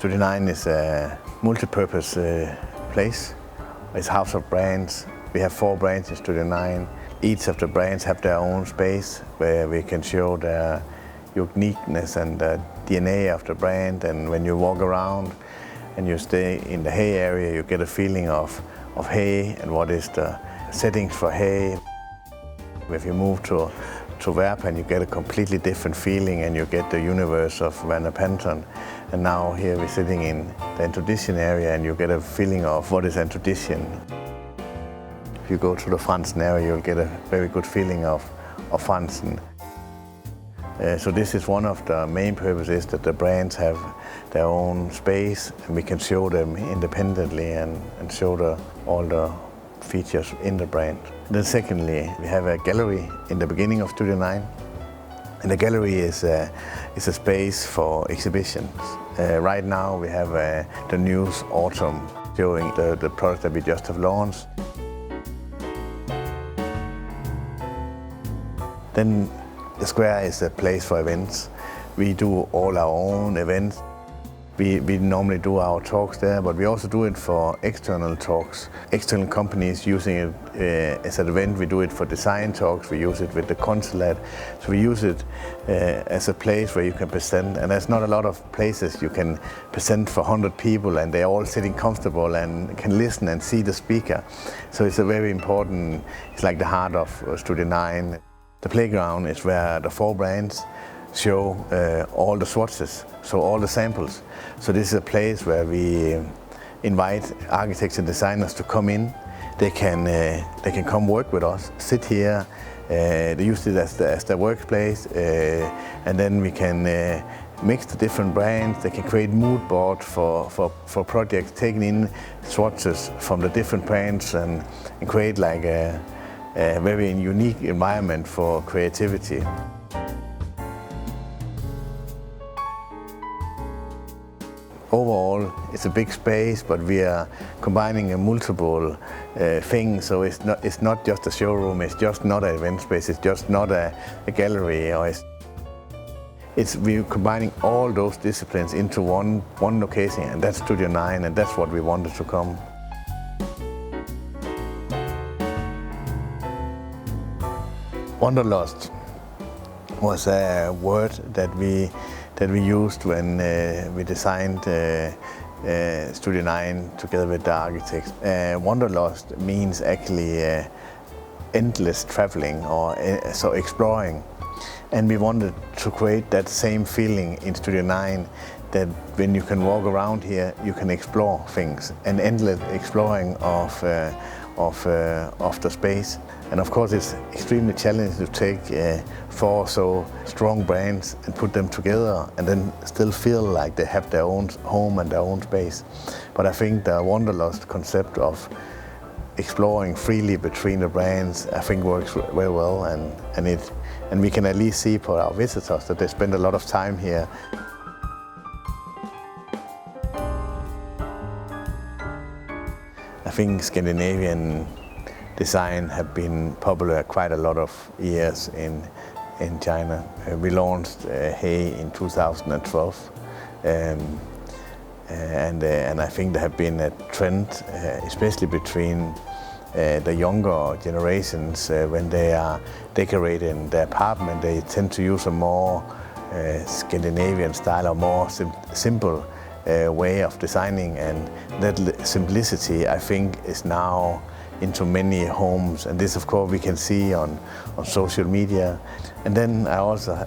Studio 9 is a multi-purpose place. It's a house of brands. We have 4 brands in Studio 9. Each of the brands have their own space where we can show their uniqueness and the DNA of the brand. And when you walk around and you stay in the hay area, you get a feeling of hay and what is the settings for hay. If you move to Verpan, you get a completely different feeling and you get the universe of Verpan. And now here we're sitting in the introduction area and you get a feeling of what is introduction. If you go to the Frandsen area, you'll get a very good feeling of Frandsen. So this is one of the main purposes, that the brands have their own space and we can show them independently and show all the features in the brand. Then secondly, we have a gallery in the beginning of Studio 9. And the gallery is a space for exhibitions. Right now we have the news autumn showing the products that we just have launched. Then the square is a place for events. We do all our own events. We normally do our talks there, but we also do it for external talks. External companies using it as an event. We do it for design talks. We use it with the consulate. So we use it as a place where you can present. And there's not a lot of places you can present for 100 people and they're all sitting comfortable and can listen and see the speaker. So it's a very important, it's like the heart of Studio 9. The playground is where the 4 brands show all the swatches, so all the samples. So this is a place where we invite architects and designers to come in. They can come work with us, sit here. They use it as their workplace, and then we can mix the different brands. They can create mood board for projects, taking in swatches from the different brands and create like a very unique environment for creativity. Overall, it's a big space, but we are combining multiple things. So it's not just a showroom. It's just not an event space. It's just not a gallery. Or we're combining all those disciplines into one location, and that's Studio 9, and that's what we wanted to come. Wanderlust was a word that we used when we designed Studio 9 together with the architects. Wanderlust means actually endless traveling or so exploring. And we wanted to create that same feeling in Studio 9, that when you can walk around here, you can explore things, an endless exploring of the space. And of course it's extremely challenging to take 4 so strong brands and put them together and then still feel like they have their own home and their own space. But I think the Wanderlust concept of exploring freely between the brands, I think works very well, and we can at least see for our visitors that they spend a lot of time here. I think Scandinavian design have been popular quite a lot of years in China. We launched Hay in 2012, and I think there have been a trend, especially between the younger generations, when they are decorating their apartment, they tend to use a more Scandinavian style or more simple way of designing, and that simplicity, I think, is now into many homes, and this of course we can see on social media. And then I also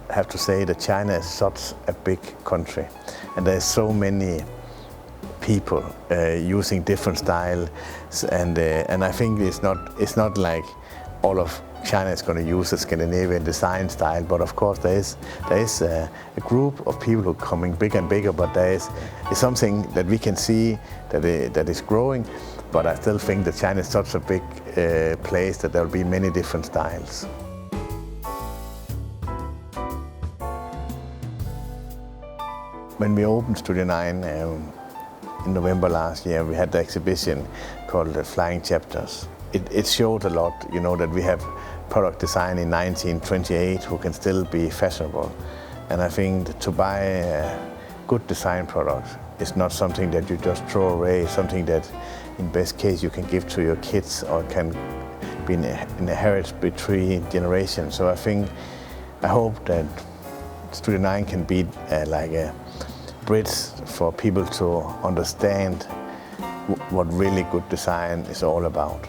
have to say that China is such a big country, and there's so many people using different styles, and I think it's not like all of China is going to use a Scandinavian design style, but of course there is a group of people who are coming bigger and bigger, but it's something that we can see that is growing. But I still think that China is such a big place that there will be many different styles. When we opened Studio 9 in November last year, we had the exhibition called the Flying Chapters. It showed a lot, that we have product design in 1928 who can still be fashionable. And I think to buy good design products. It's not something that you just throw away, something that in best case you can give to your kids or can be inherited between generations. So I hope that Studio 9 can be like a bridge for people to understand what really good design is all about.